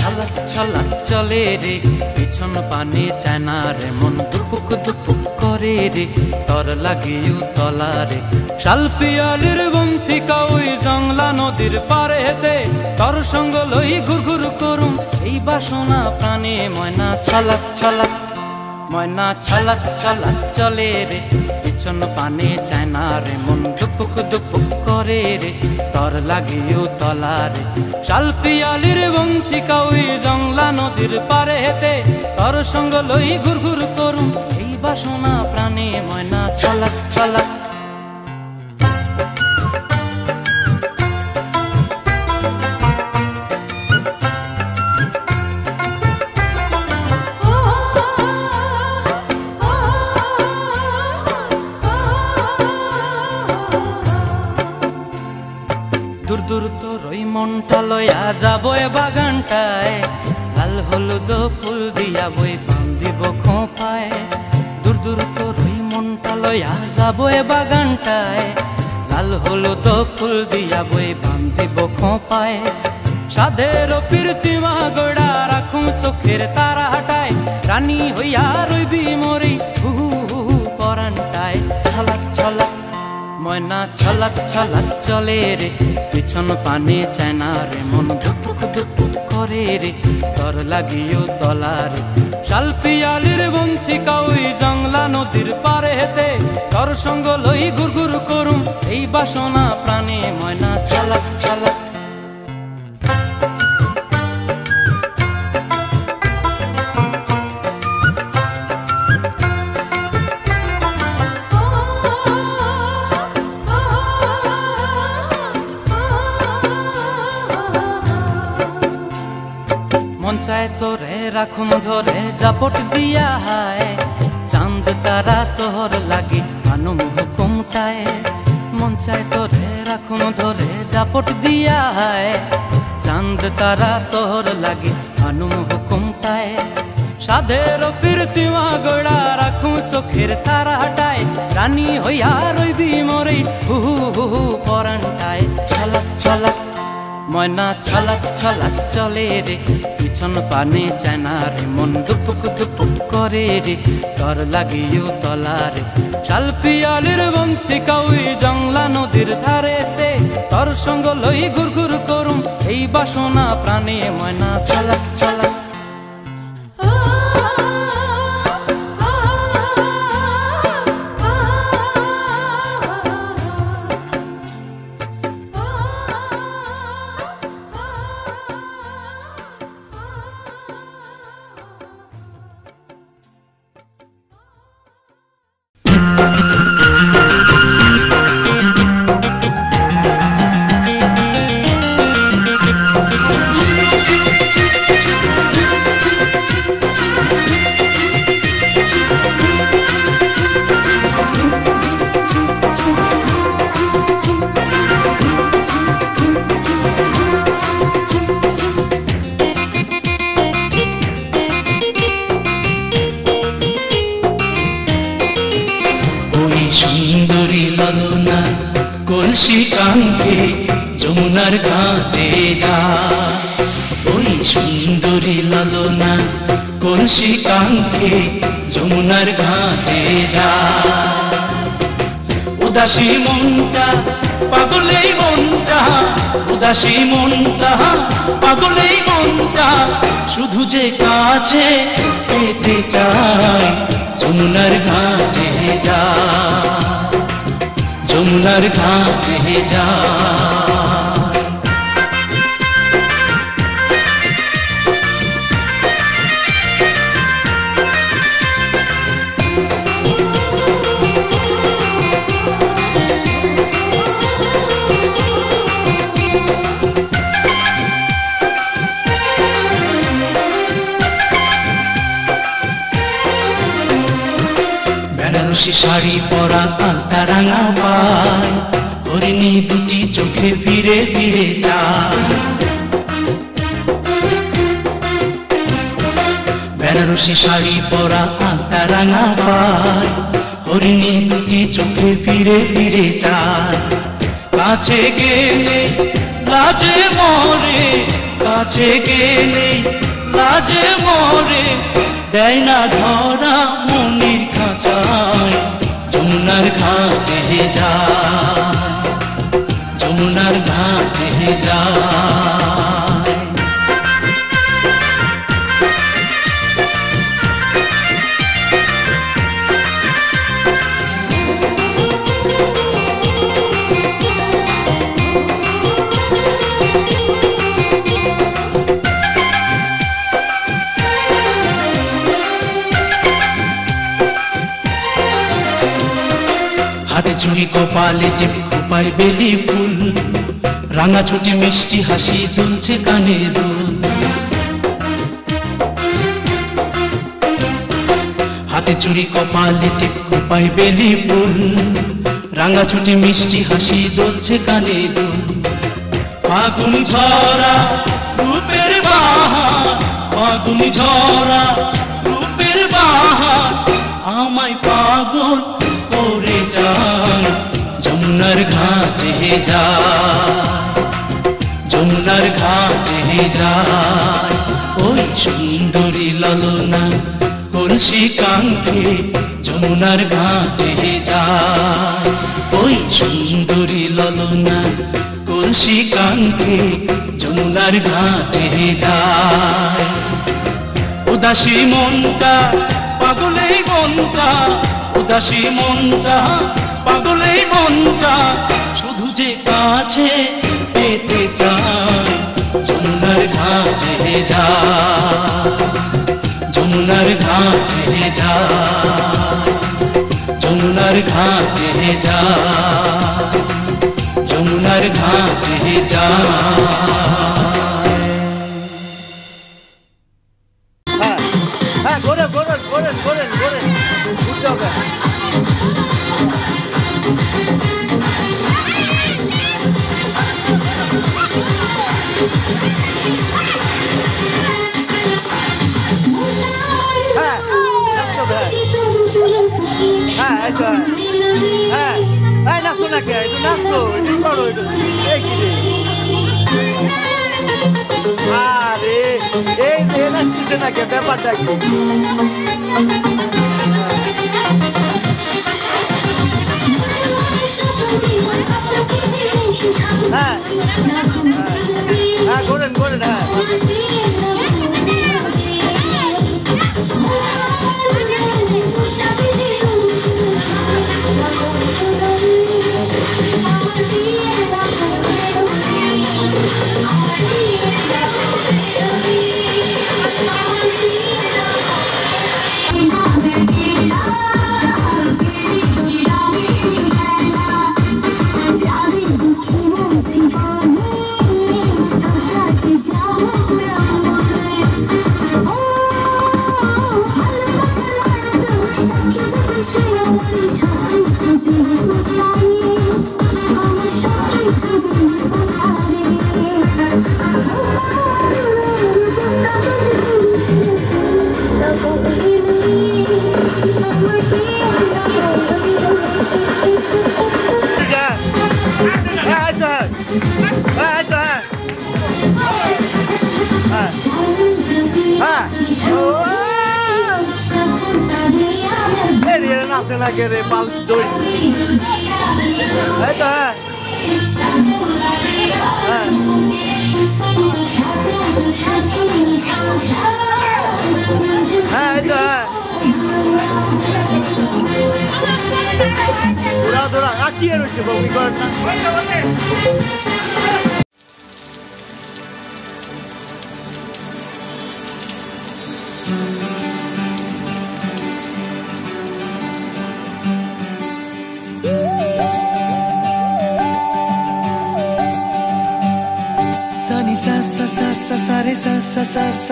ছলাক ছলাক চলে রে, পিছন পানে চায় না রে, মন দুপুক দুপুক করে রে, তর লাগিও তলা রে। শালপিয়ালির বন্থিকা ওই জংলা নদীর পারে হেতে, তর সঙ্গ লই ঘুর ঘুর করুম এই বাসনা প্রাণে। ময়না ছলাক ছলাক, ময়না ছলাক ছলাক চলে রে, পিছন পানে চায় না রে, মন দুপুক দুপুক করে রে, তর লাগিও তলা রে। শালপিয়ালির বন্থিকা ওই জংলা নদীর পারে হেতে, তর সঙ্গ লই ঘুর ঘুর করুম এই বাসনা প্রাণে। ময়না ছলাক ছলাক। দূর দূর তোর ওই মনটা লয়া যাবো এ বাগানটায়, লাল হলুদ ফুল দিয়া বই পান দিব খোঁপায়। দূর দূর তোর ওই মনটা লয়া যাবো এ বাগানটায়, লাল হলুদ ফুল দিয়া বই পান দিব খোঁপায়। সাধের প্রীতিমা গোড়া রাখুম চোখের তারা হাটায়, রানী হইয়া রইবি মরি হু হু পরানটায়। ছলাক ছলাক, ময়না ছলাক ছলাক চলে রে, পিছন পানে চায় না রে, মন ধুপুক ধুপুক করে রে, তর লাগিও তলা রে। শালপিয়ালির বন্থিকা ওই জংলা নদীর পারে হেতে, তর সঙ্গ লই ঘুর ঘুর করুম এই বাসনা প্রাণে। ময়না ছলাক ছলাক। মন চায় তোরে রাখুম ধরে জাপট দিয়া হায়, চাঁদ তারা তোর লাগি আনুম হুকুমটায়। মন চায় তোরে রাখুম ধরে জাপট দিয়া হায়, চাঁদ তারা তোর লাগি আনুম হুকুমটায়। সাধের প্রীতিমা গোড়া রাখুম চোখের তারা হাটায়, রানী হইয়া রইবি মরি হু হু পরানটায়। ছলাক ছলাক, ময়না ছলাক ছলাক চলে রে, পিছন পানে চায় না রে, মন দুপুক দুপুক করে রে, তর লাগিও তলা রে। শালপিয়ালির বন্থিকা ওই জংলা নদীর ধারেতে, তর সঙ্গ লই ঘুর ঘুর করুম এই বাসনা প্রাণে। ময়না ছলাক ছলাক। সুন্দরী ললনা কলসি কাঙ্ক্ষে যমুনার ঘাটে যা, ওই সুন্দরী ললনা কলসি কাঙ্ক্ষে যমুনার ঘাটে যা। উদাসী মনটা পাগলেই মনটা, উদাসী মনটা পাগলেই মনটা, শুধু যে কাছে পেতে চায় যমুনার ঘাটে যা, যমুনার ঘাটে যা। বেনারসি শাড়ি পরা আলতা রাঙা পায়, হরিণী দুটি চোখে ফিরে ফিরে যায়। বেনারসি শাড়ি পরা আলতা রাঙা পায়, হরিণী দুটি চোখে ফিরে ফিরে যায়। কাছে গেলে লাজে মরে, কাছে গেলে লাজে মরে দেয় না ধরা মনির খাঁচায় যমুনার ঘাটে যায় যমুনার ঘাটে যায় হাতে চুড়ি কপালে টিপ কোপায় বেলি ফুল রাঙা ছুটি মিষ্টি হাসি দুলছে কানে দুল হাতে চুড়ি কপালে টিপ কোপায় বেলি ফুল রাঙা ছুটি মিষ্টি হাসি দুলছে কানে দুল ফাগুন ঝরা রূপের বাহার ফাগুন ঝরা রূপের বাহার আমায় পাগল করে যায় যমুনার ঘাটে যায় যমুনার ঘাটে যায় ওই সুন্দরী ললনা কলসি কাঙ্ক্ষে যমুনার ঘাটে যায় ওই সুন্দরী ললনা কলসি কাঙ্ক্ষে যমুনার ঘাটে যায় উদাসী মনটা পাগলেই মনটা উদাসী মনটা পাগলেই মনটা শুধু যে কাছে পেতে চায় যমুনার ঘাটে যায় যমুনার ঘাটে যায় যমুনার ঘাটে যায় যমুনার ঘাটে যায় Goren Goren Goren Goren Goren উঠতে হবে হ্যাঁ হ্যাঁ হ্যাঁ হ্যাঁ নাচো না কে একটু নাচো একটু করো একটু আরে এই নাচছে না কে ব্যাপারটা কি হ্যাঁ হ্যাঁ গোরেন গোরেন হ্যাঁ নাচে না কে রে পাল দই এই তো হ্যাঁ হ্যাঁ এই তো দৌড়া দৌড়া আঁকিয়ে রয়েছে বমি করেন না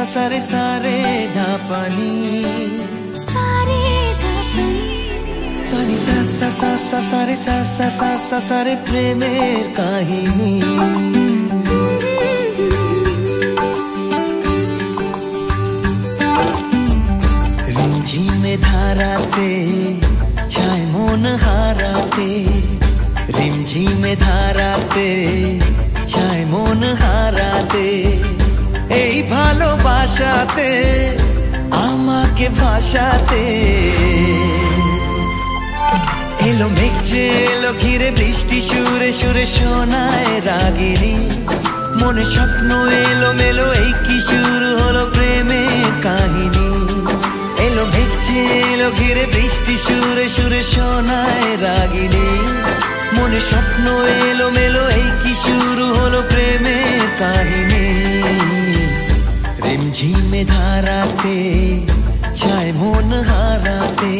सारे सारे धापानी सारे सारे प्रेमेर काहिनी रिमझिमे धाराते छाय मन हाराते रिमझिमे धाराते छाय मन हाराते ভাষাতে আমাকে ভাষাতে এলো মেঘ যে এলো ঘিরে বৃষ্টি সুরে সুরে শোনায় রাগিনী মনে স্বপ্ন এলো মেলো এই কি শুরু হলো প্রেমের কাহিনী এলো মেঘ যে এলো ঘিরে বৃষ্টি সুরে সুরে শোনায় রাগিনী মনে স্বপ্ন এলো মেলো এই কি শুরু হলো প্রেমের কাহিনী রিমঝিমে ধারাতে চায় মন হারাতে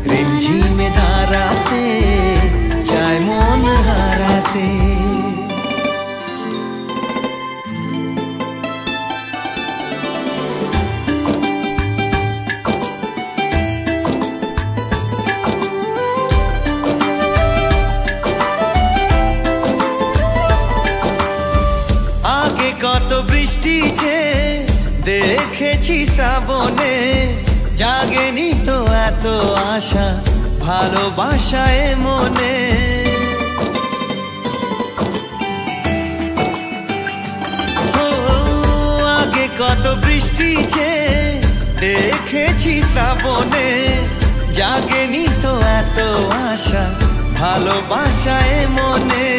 রিমঝিমে ধারাতে চায় মন হারাতে কত বৃষ্টি যে দেখেছি শ্রাবণে জাগেনি তো এত আশা ভালোবাসায় মনে ও আগে কত বৃষ্টি যে দেখেছি শ্রাবণে জাগেনি তো এত আশা ভালোবাসায় মনে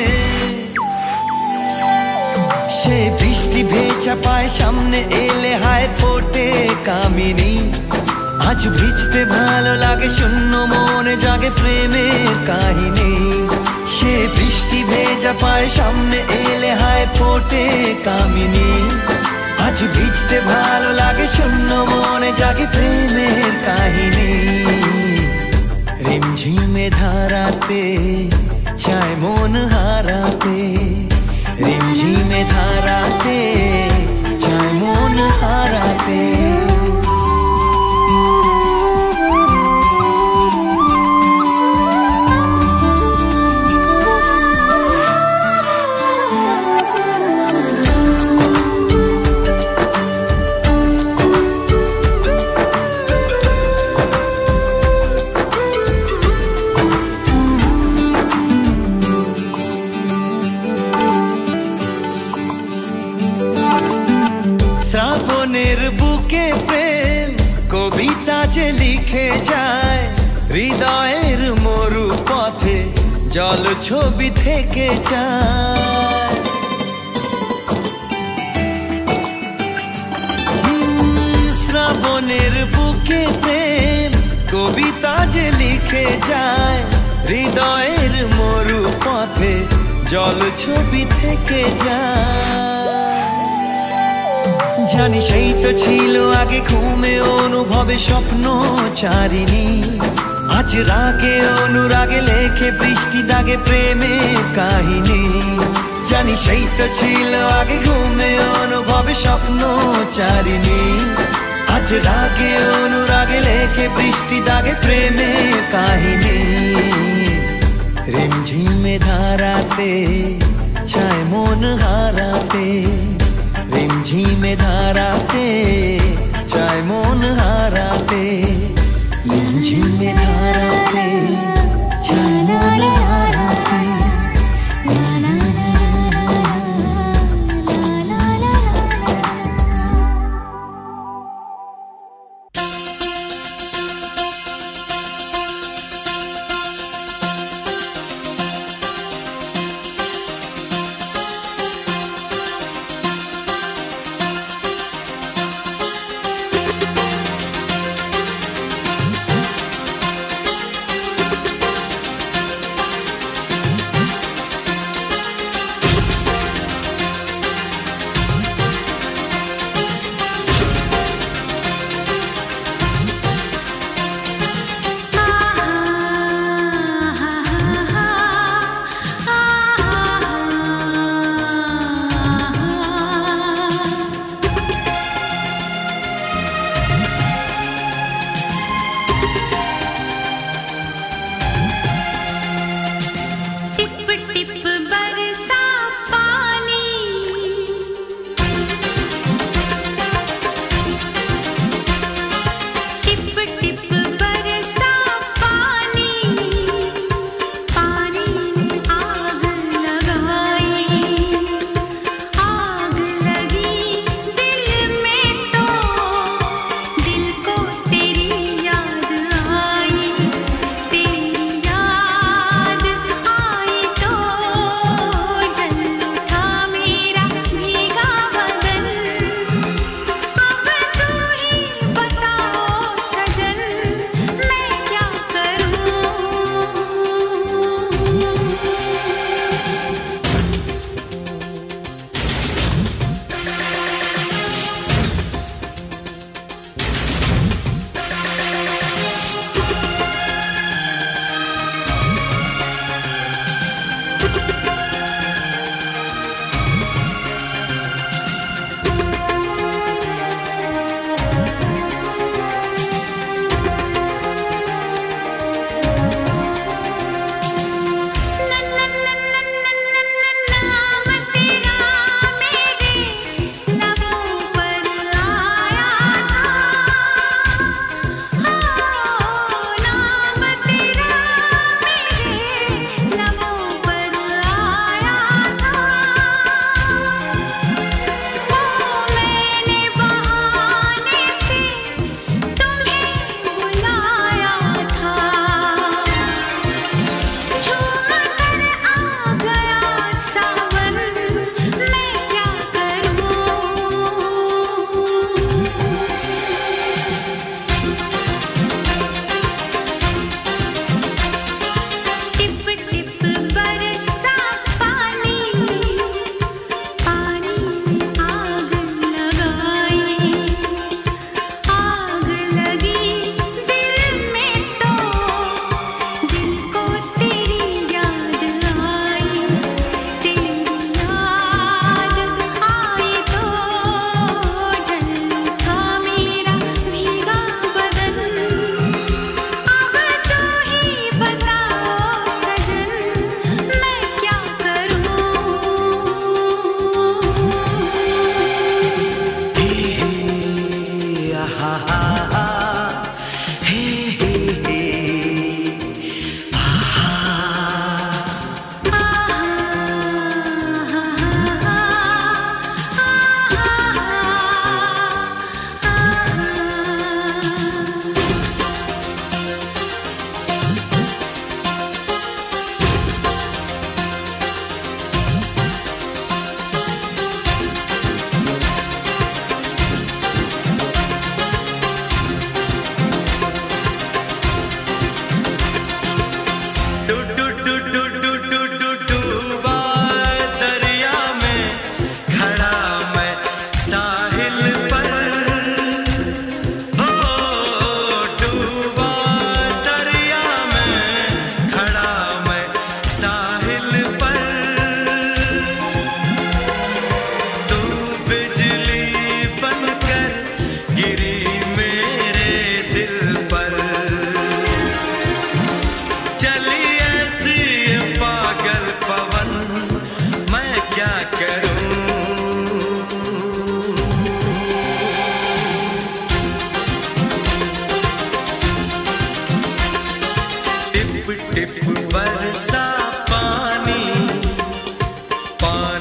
সে বৃষ্টি ভেজা পায় সামনে এলে হায় ফোটে কামিনী আজ ভিজতে ভালো লাগে শূন্য মনে জাগে প্রেমের কাহিনী সে বৃষ্টি ভেজা পায় সামনে এলে হায় ফোটে কামিনী আজ ভিজতে ভালো লাগে শূন্য মনে জাগে প্রেমের কাহিনী রিমঝিমে ধারাতে চায় মন হারাতে রিমঝিমে ধারাতে চায় মন হারাতে শ্রাবণের বুকে প্রেম কবিতা যে লিখে যায় হৃদয়ের মরু পথে জল ছবি থেকে যায় শ্রাবণের বুকে প্রেম কবিতা যে লিখে যায় হৃদয়ের মরু পথে জল ছবি থেকে যায় জানি সেই তো ছিল আগে ঘুমে অনুভবে স্বপ্ন চারিণী আজ রাগে অনুরাগে লেখে বৃষ্টি দাগে প্রেমের কাহিনী জানি সেই তো ছিল আগে ঘুমে অনুভবে স্বপ্ন চারিণী আজ রাগে অনুরাগে লেখে বৃষ্টি দাগে প্রেমের কাহিনী রিমঝিমে ধারাতে চায় মন হারাতে রিমঝিমে ধারাতে চায় মন হারাতে রিমঝিমে ধারাতে চায় মন হারাতে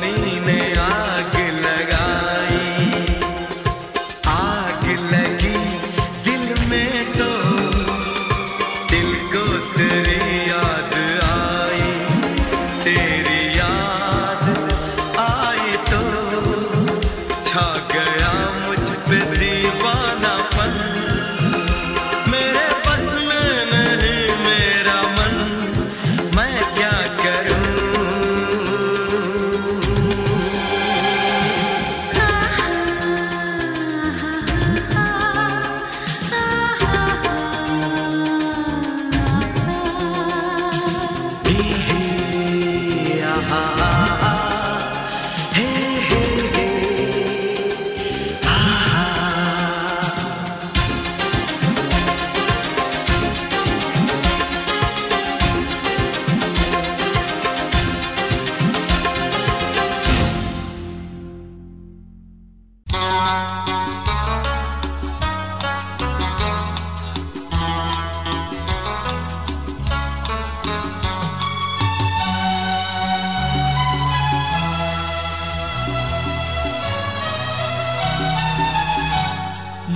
पानी ने आग लगाई, आग लगी दिल में तो दिल को तेरी याद आई, तेरी याद आई तो छा गया मुझ पे दीवानापन, मेरे बस में नहीं मेरा मन, मैं क्या करूं।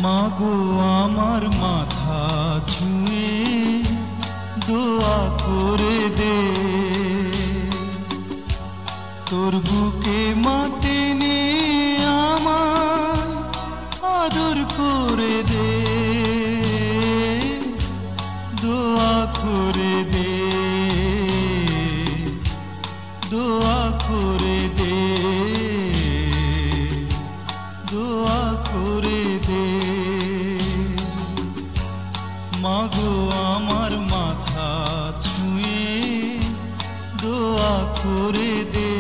মাগো আমার মাথা ছুঁয়ে দোয়া করে দে, তোর বুকে মাটি নিয়ে আমার আদর করে দে, দোয়া করে দে, দোয়া করে দে, দোয়া করে দে। মাগো আমার মাথা ছুঁয়ে দোয়া করে দে।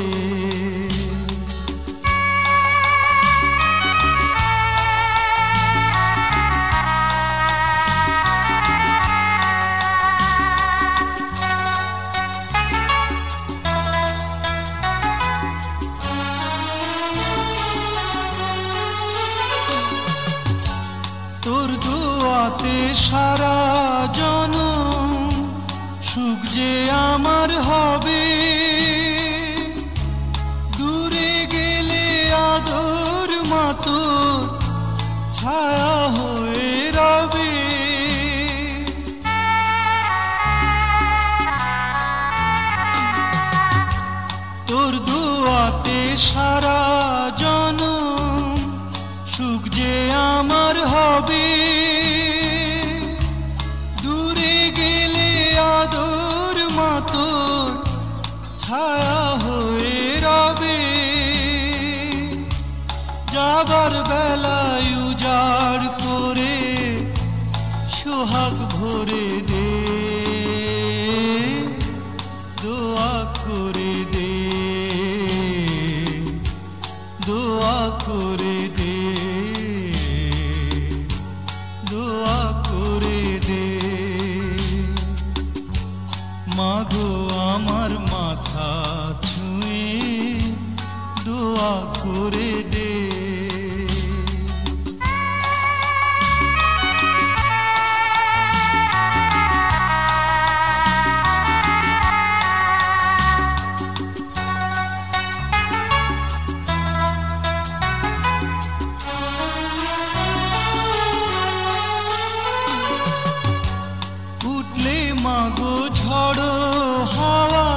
তোর দোয়াতে সারা জনম সুখ যে আমার হবে, দূরে গেলে আদর মাতো ছায়া হয়ে রবে। তোর দোয়াতে সারা জনম সুখ যে আমার হবে, দূরে গেলে আদর মাতোর ছায়া হয়ে রবে। যাবার বেলায় উজাড় করে সোহাগ ভরে দে, দোয়া করে দে, দোয়া করে দে, দোয়া করে দে। মাগো আমার মাথা ছুঁয়ে দোয়া করে দে। উঠলে মাগো ঝড়ো হাওয়া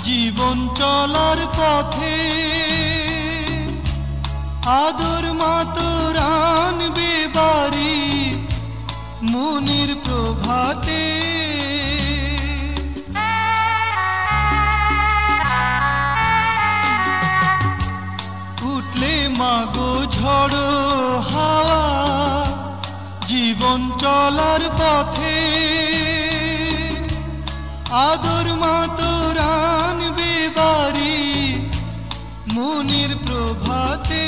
জীবন চলার পথে, আদর মাতোর আনবে বাড়ি মনের প্রভাতে। উঠলে মাগো ঝড়ো হাওয়া জীবন চলার পথে, আদর মাতোর আনবে বাড়ি মনের প্রভাতে।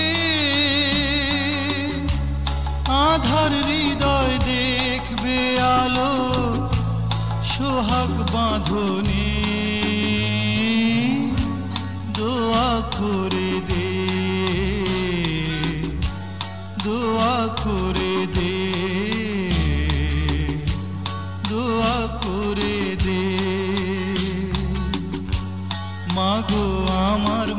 আধার হৃদয় দেখবে আলো সোহাগ বাঁধনে, দোয়া করে দে, দোয়া করে দে, দোয়া করে দে। মাগো আমার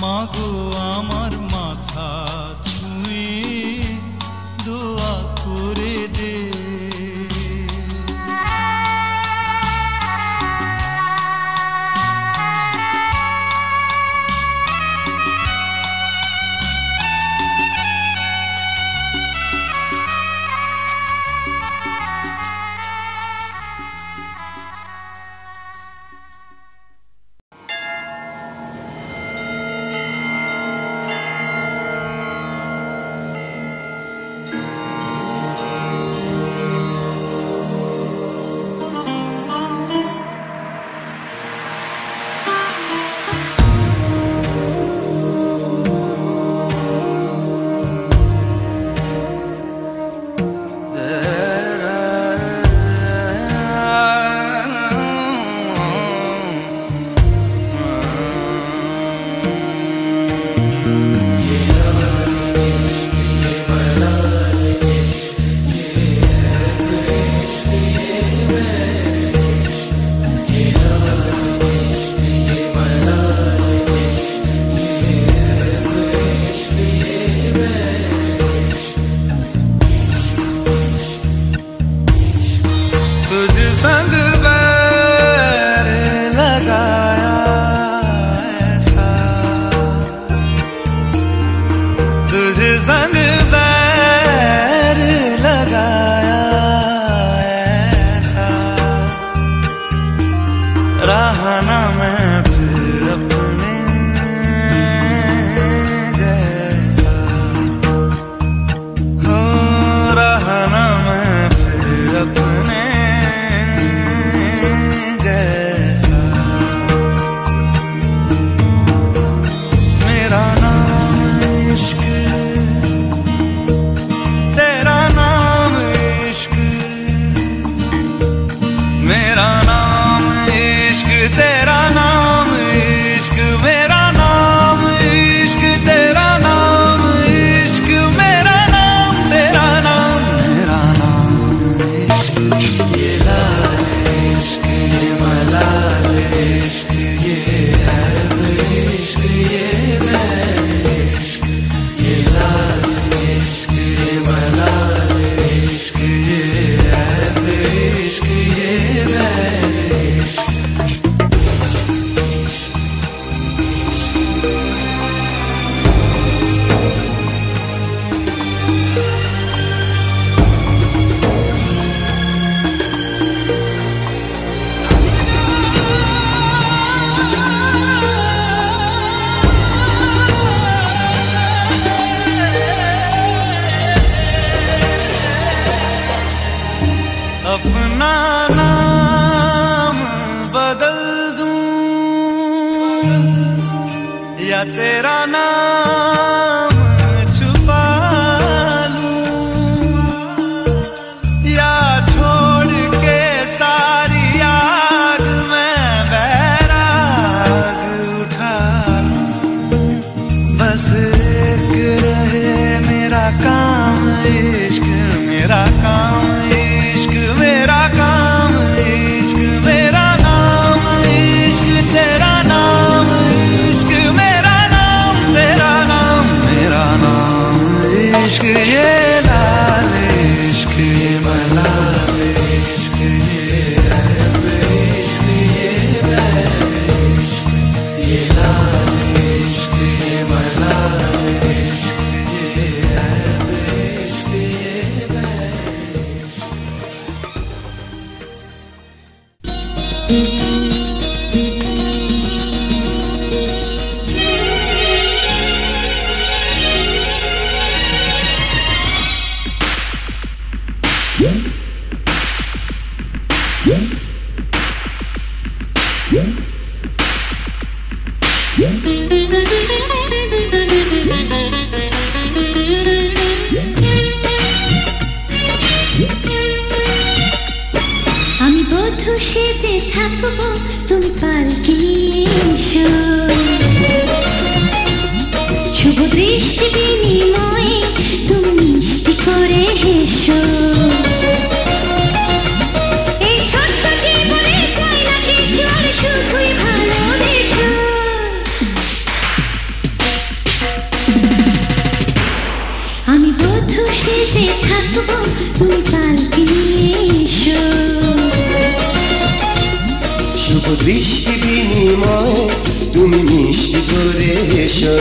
মাগো আমার মাথা ছুঁয়ে দোয়া করে দে। अपना नाम बदल दूं या तेरा नाम छुपा लूं या छोड़ के सारी आग में बैराग उठा लूं। बस एक रहे मेरा काम इश्क, मेरा काम इश्क, मेरा काम इश्क, मेरा नाम इश्क, तेरा नाम इश्क, मेरा नाम तेरा नाम, मेरा नाम इश्क, ये लाल इश्क, ये मलाल इश्क, ये रब इश्क, ये बैर इश्क, ये लाल इश्क, ये मलाल इश्क, ये रब इश्क, ये बैर সেজে থাকবো তুমি পালকি নিয়ে এসো। শুভ দৃষ্টি বিনিময় তুমি মিষ্টি করে এসো।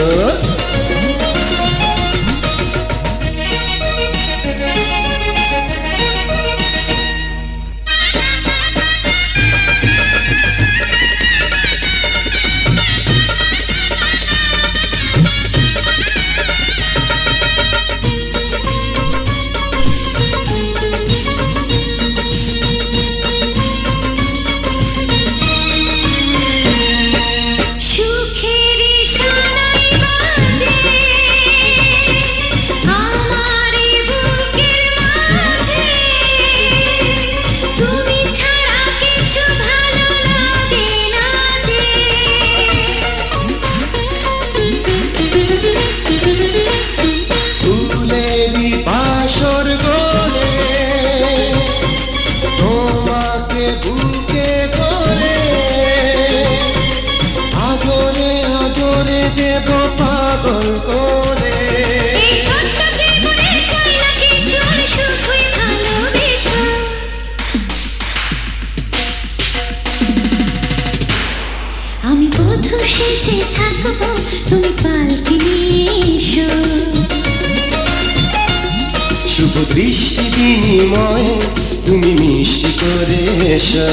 আমি বধূ সেজে থাকবো তুমি পালকি নিয়ে এসো। শুভ দৃষ্টি বিনিময় তুমি মিষ্টি করে এসো।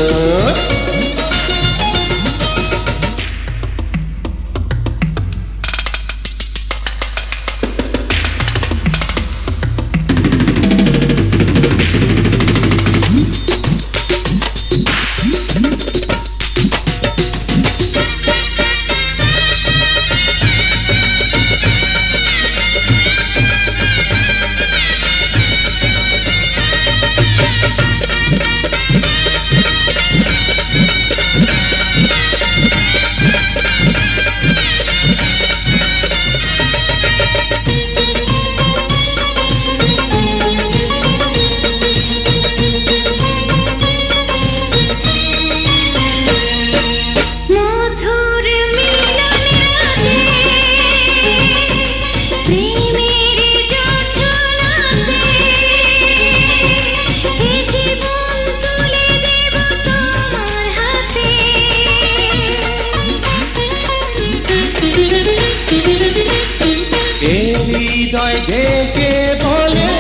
হৃদয় ডেকে বলে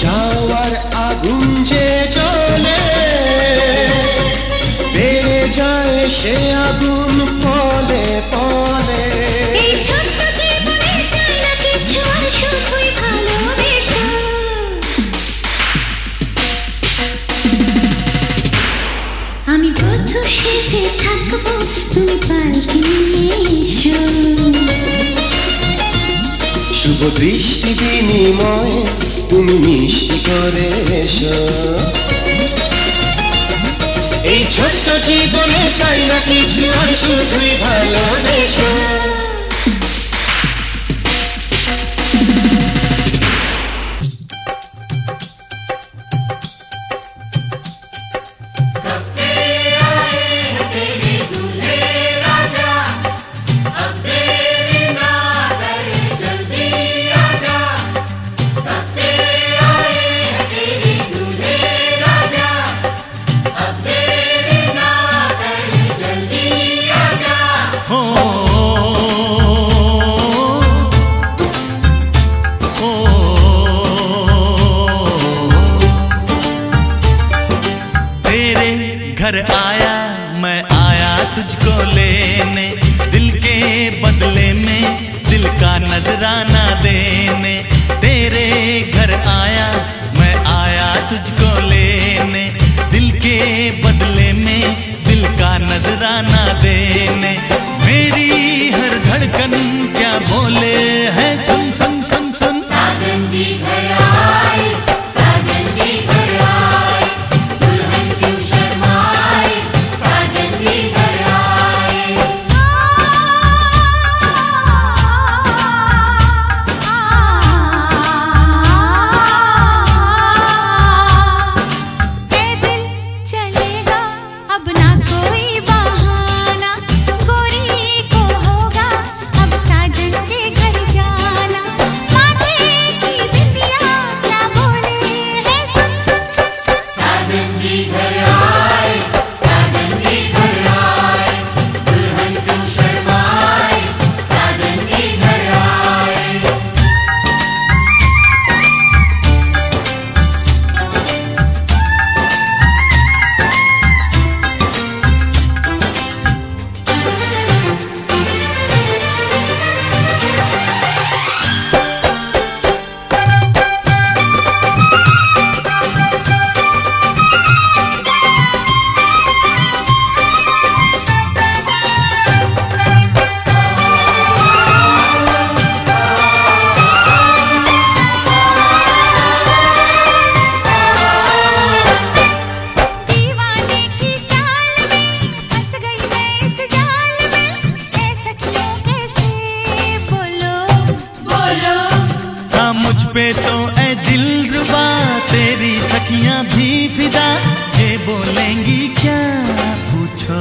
চাওয়ার আগুন যে জ্বলে, বেড়ে যায় সে আগুন পলে পলে। আমি বধূ সেজে থাকবো তুমি পালকি নিয়ে এসো। শুভ দৃষ্টি বিনিময় তুমি মিষ্টি করে এসো। এই ছোট্ট জীবনে চাই না কিছু আর শুধুই ভালোবেসো। घर आया मैं आया तुझको लेने, दिल के बदले में दिल का नजराना देने। तेरे घर आया मैं आया तुझको लेने, दिल के बदले में दिल का नजराना देने। मेरी हर धड़कन क्या बोले है सुन सुन सुन सुन। साजन जी घर आए, साजन जी घर आए, दुल्हन क्यों शर्माए, साजन जी घर आए। पे तो ऐ दिलरुबा तेरी सखियां भी फिदा, ये बोलेंगी क्या पूछो।